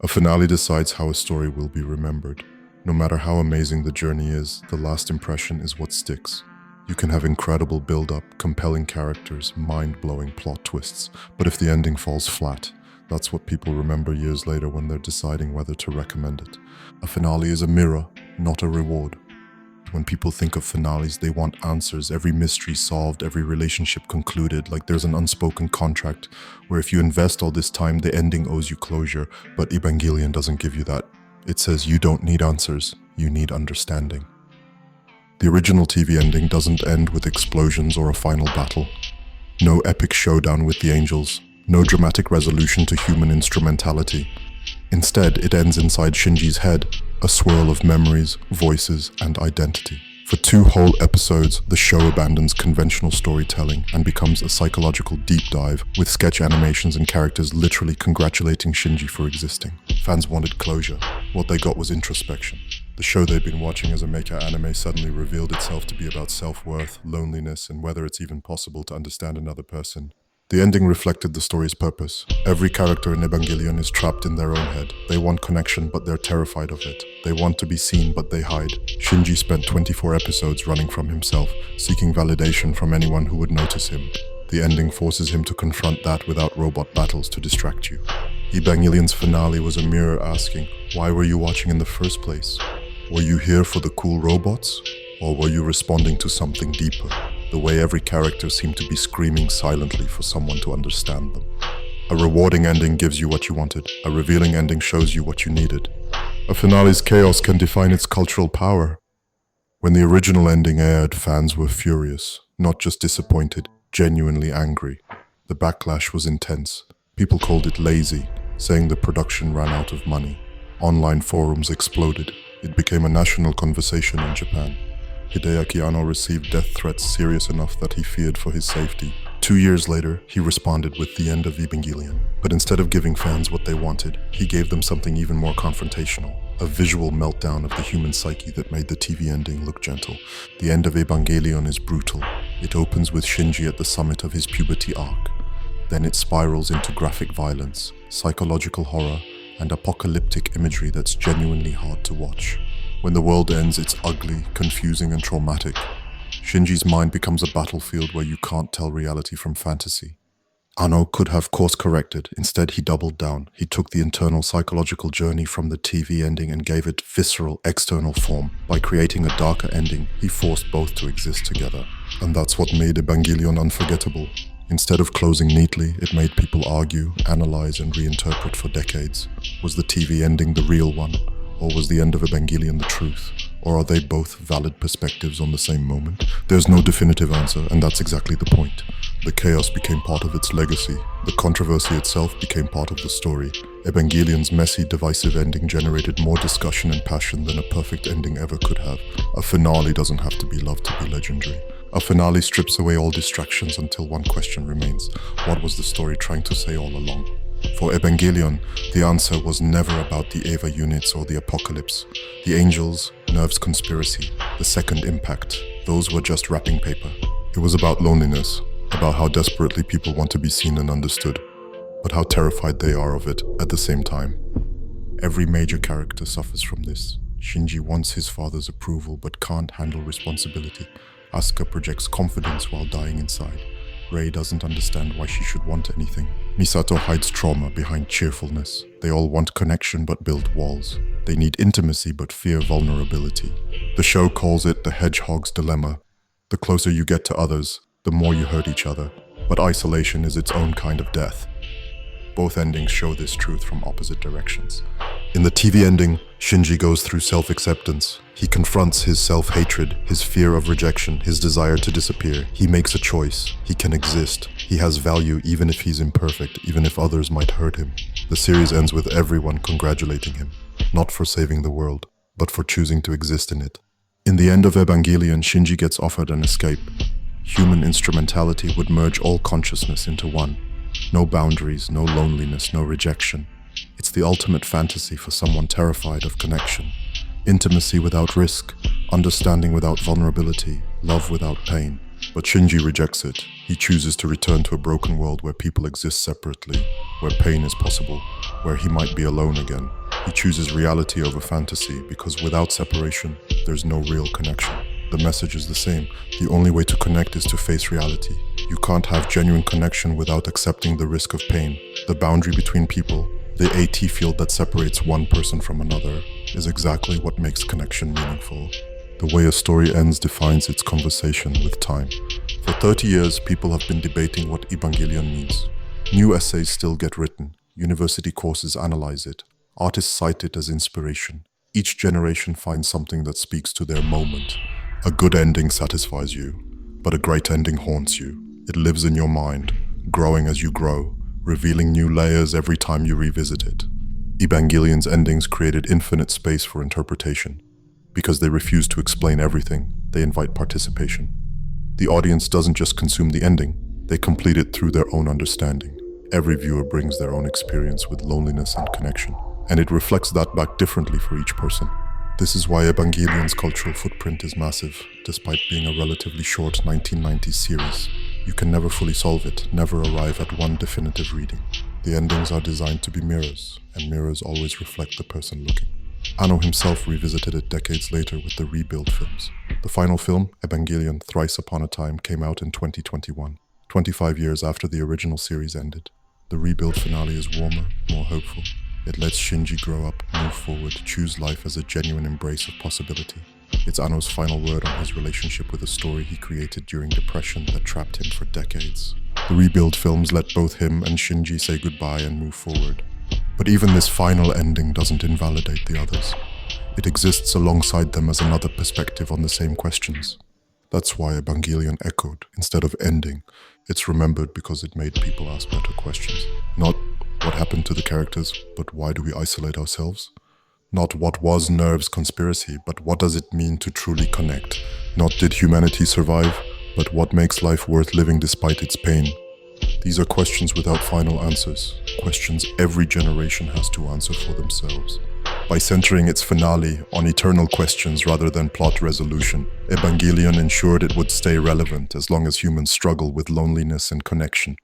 A finale decides how a story will be remembered. No matter how amazing the journey is, the last impression is what sticks. You can have incredible build-up, compelling characters, mind-blowing plot twists, but if the ending falls flat, that's what people remember years later when they're deciding whether to recommend it. A finale is a mirror, not a reward. When people think of finales, they want answers, every mystery solved, every relationship concluded, like there's an unspoken contract where if you invest all this time, the ending owes you closure. But Evangelion doesn't give you that. It says you don't need answers, you need understanding. The original TV ending doesn't end with explosions or a final battle. No epic showdown with the angels, no dramatic resolution to human instrumentality. Instead, it ends inside Shinji's head, a swirl of memories, voices, and identity. For 2 whole episodes, the show abandons conventional storytelling and becomes a psychological deep dive, with sketch animations and characters literally congratulating Shinji for existing. Fans wanted closure. What they got was introspection. The show they'd been watching as a mecha anime suddenly revealed itself to be about self-worth, loneliness, and whether it's even possible to understand another person. The ending reflected the story's purpose. Every character in Evangelion is trapped in their own head. They want connection, but they're terrified of it. They want to be seen, but they hide. Shinji spent 24 episodes running from himself, seeking validation from anyone who would notice him. The ending forces him to confront that without robot battles to distract you. Evangelion's finale was a mirror asking, why were you watching in the first place? Were you here for the cool robots? Or were you responding to something deeper? The way every character seemed to be screaming silently for someone to understand them. A rewarding ending gives you what you wanted. A revealing ending shows you what you needed. A finale's chaos can define its cultural power. When the original ending aired, fans were furious, not just disappointed, genuinely angry. The backlash was intense. People called it lazy, saying the production ran out of money. Online forums exploded. It became a national conversation in Japan. Hideaki Anno received death threats serious enough that he feared for his safety. 2 years later, he responded with the end of Evangelion. But instead of giving fans what they wanted, he gave them something even more confrontational. A visual meltdown of the human psyche that made the TV ending look gentle. The end of Evangelion is brutal. It opens with Shinji at the summit of his puberty arc. Then it spirals into graphic violence, psychological horror, and apocalyptic imagery that's genuinely hard to watch. When the world ends, it's ugly, confusing, and traumatic. Shinji's mind becomes a battlefield where you can't tell reality from fantasy. Anno could have course-corrected. Instead, he doubled down. He took the internal psychological journey from the TV ending and gave it visceral, external form. By creating a darker ending, he forced both to exist together. And that's what made Evangelion unforgettable. Instead of closing neatly, it made people argue, analyze, and reinterpret for decades. Was the TV ending the real one? Or was the end of Evangelion the truth? Or are they both valid perspectives on the same moment? There's no definitive answer, and that's exactly the point. The chaos became part of its legacy. The controversy itself became part of the story. Evangelion's messy, divisive ending generated more discussion and passion than a perfect ending ever could have. A finale doesn't have to be loved to be legendary. A finale strips away all distractions until one question remains. What was the story trying to say all along? For Evangelion, the answer was never about the Eva units or the apocalypse. The angels, Nerve's conspiracy, the second impact, those were just wrapping paper. It was about loneliness, about how desperately people want to be seen and understood, but how terrified they are of it at the same time. Every major character suffers from this. Shinji wants his father's approval but can't handle responsibility. Asuka projects confidence while dying inside. Rei doesn't understand why she should want anything. Misato hides trauma behind cheerfulness. They all want connection but build walls. They need intimacy but fear vulnerability. The show calls it the hedgehog's dilemma. The closer you get to others, the more you hurt each other. But isolation is its own kind of death. Both endings show this truth from opposite directions. In the TV ending, Shinji goes through self-acceptance. He confronts his self-hatred, his fear of rejection, his desire to disappear. He makes a choice. He can exist. He has value even if he's imperfect, even if others might hurt him. The series ends with everyone congratulating him, not for saving the world, but for choosing to exist in it. In the end of Evangelion, Shinji gets offered an escape. Human instrumentality would merge all consciousness into one. No boundaries, no loneliness, no rejection. It's the ultimate fantasy for someone terrified of connection. Intimacy without risk, understanding without vulnerability, love without pain. But Shinji rejects it. He chooses to return to a broken world where people exist separately, where pain is possible, where he might be alone again. He chooses reality over fantasy because without separation, there's no real connection. The message is the same. The only way to connect is to face reality. You can't have genuine connection without accepting the risk of pain. The boundary between people, the AT field that separates one person from another, is exactly what makes connection meaningful. The way a story ends defines its conversation with time. For 30 years, people have been debating what Evangelion means. New essays still get written. University courses analyze it. Artists cite it as inspiration. Each generation finds something that speaks to their moment. A good ending satisfies you, but a great ending haunts you. It lives in your mind, growing as you grow, revealing new layers every time you revisit it. Evangelion's endings created infinite space for interpretation. Because they refuse to explain everything, they invite participation. The audience doesn't just consume the ending, they complete it through their own understanding. Every viewer brings their own experience with loneliness and connection, and it reflects that back differently for each person. This is why Evangelion's cultural footprint is massive, despite being a relatively short 1990s series. You can never fully solve it, never arrive at one definitive reading. The endings are designed to be mirrors, and mirrors always reflect the person looking. Anno himself revisited it decades later with the Rebuild films. The final film, Evangelion Thrice Upon a Time, came out in 2021, 25 years after the original series ended. The Rebuild finale is warmer, more hopeful. It lets Shinji grow up, move forward, choose life as a genuine embrace of possibility. It's Anno's final word on his relationship with a story he created during depression that trapped him for decades. The Rebuild films let both him and Shinji say goodbye and move forward. But even this final ending doesn't invalidate the others. It exists alongside them as another perspective on the same questions. That's why Evangelion echoed instead of ending. It's remembered because it made people ask better questions. Not what happened to the characters, but why do we isolate ourselves? Not what was Nerve's conspiracy, but what does it mean to truly connect? Not did humanity survive, but what makes life worth living despite its pain? These are questions without final answers, questions every generation has to answer for themselves. By centering its finale on eternal questions rather than plot resolution, Evangelion ensured it would stay relevant as long as humans struggle with loneliness and connection.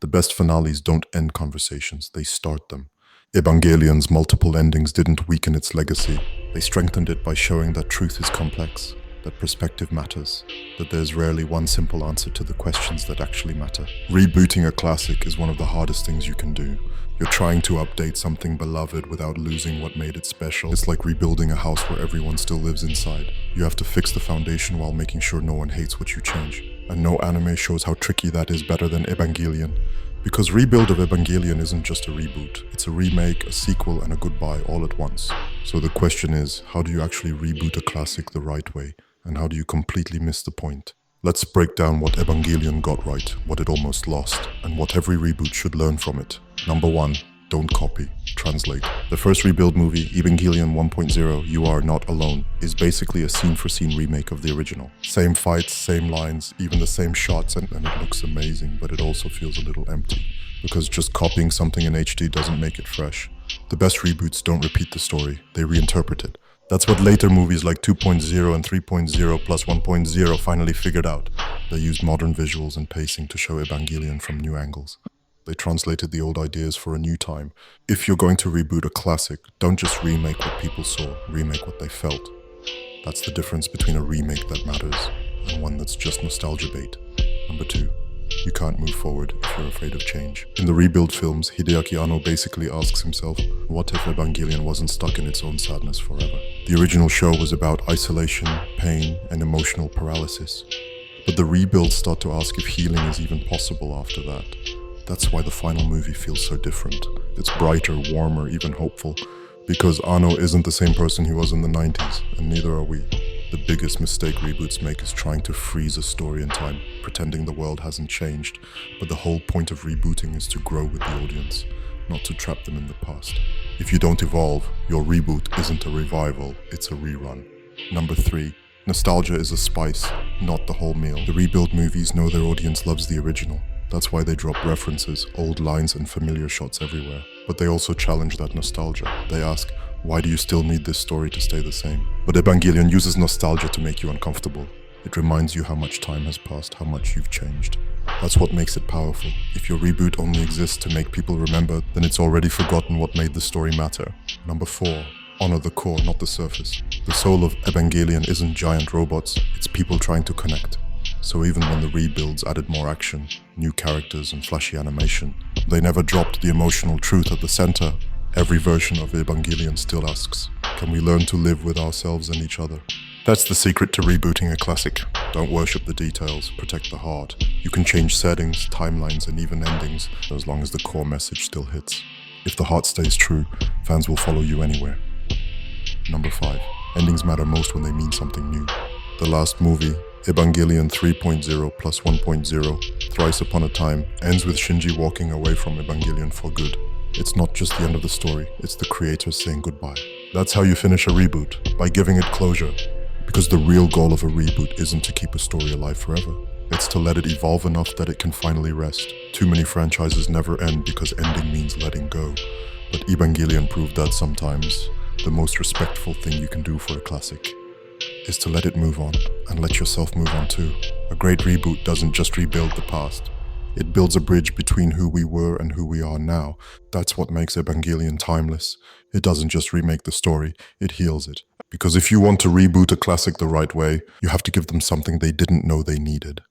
The best finales don't end conversations, they start them. Evangelion's multiple endings didn't weaken its legacy. They strengthened it by showing that truth is complex, that perspective matters, that there's rarely one simple answer to the questions that actually matter. Rebooting a classic is one of the hardest things you can do. You're trying to update something beloved without losing what made it special. It's like rebuilding a house where everyone still lives inside. You have to fix the foundation while making sure no one hates what you change. And no anime shows how tricky that is better than Evangelion. Because Rebuild of Evangelion isn't just a reboot. It's a remake, a sequel, and a goodbye all at once. So the question is, how do you actually reboot a classic the right way? And how do you completely miss the point? Let's break down what Evangelion got right, what it almost lost, and what every reboot should learn from it. Number 1. Don't copy. Translate. The first Rebuild movie, Evangelion 1.0, You Are Not Alone, is basically a scene-for-scene remake of the original. Same fights, same lines, even the same shots, and it looks amazing, but it also feels a little empty. Because just copying something in HD doesn't make it fresh. The best reboots don't repeat the story, they reinterpret it. That's what later movies like 2.0 and 3.0 plus 1.0 finally figured out. They used modern visuals and pacing to show Evangelion from new angles. They translated the old ideas for a new time. If you're going to reboot a classic, don't just remake what people saw, remake what they felt. That's the difference between a remake that matters and one that's just nostalgia bait. Number 2. You can't move forward if you're afraid of change. In the Rebuild films, Hideaki Anno basically asks himself, what if Evangelion wasn't stuck in its own sadness forever? The original show was about isolation, pain, and emotional paralysis. But the Rebuilds start to ask if healing is even possible after that. That's why the final movie feels so different. It's brighter, warmer, even hopeful. Because Anno isn't the same person he was in the 90s, and neither are we. The biggest mistake reboots make is trying to freeze a story in time, pretending the world hasn't changed. But the whole point of rebooting is to grow with the audience, not to trap them in the past. If you don't evolve, your reboot isn't a revival, it's a rerun. Number 3. Nostalgia is a spice, not the whole meal. The Rebuild movies know their audience loves the original. That's why they drop references, old lines, and familiar shots everywhere. But they also challenge that nostalgia. They ask, why do you still need this story to stay the same? But Evangelion uses nostalgia to make you uncomfortable. It reminds you how much time has passed, how much you've changed. That's what makes it powerful. If your reboot only exists to make people remember, then it's already forgotten what made the story matter. Number 4. Honor the core, not the surface. The soul of Evangelion isn't giant robots, it's people trying to connect. So even when the rebuilds added more action, new characters and flashy animation, they never dropped the emotional truth at the center. Every version of Evangelion still asks, can we learn to live with ourselves and each other? That's the secret to rebooting a classic. Don't worship the details, protect the heart. You can change settings, timelines, and even endings, as long as the core message still hits. If the heart stays true, fans will follow you anywhere. Number 5. Endings matter most when they mean something new. The last movie, Evangelion 3.0 plus 1.0, Thrice Upon a Time, ends with Shinji walking away from Evangelion for good. It's not just the end of the story, it's the creator saying goodbye. That's how you finish a reboot, by giving it closure. Because the real goal of a reboot isn't to keep a story alive forever. It's to let it evolve enough that it can finally rest. Too many franchises never end because ending means letting go. But Evangelion proved that sometimes the most respectful thing you can do for a classic is to let it move on, and let yourself move on too. A great reboot doesn't just rebuild the past. It builds a bridge between who we were and who we are now. That's what makes Evangelion timeless. It doesn't just remake the story, it heals it. Because if you want to reboot a classic the right way, you have to give them something they didn't know they needed.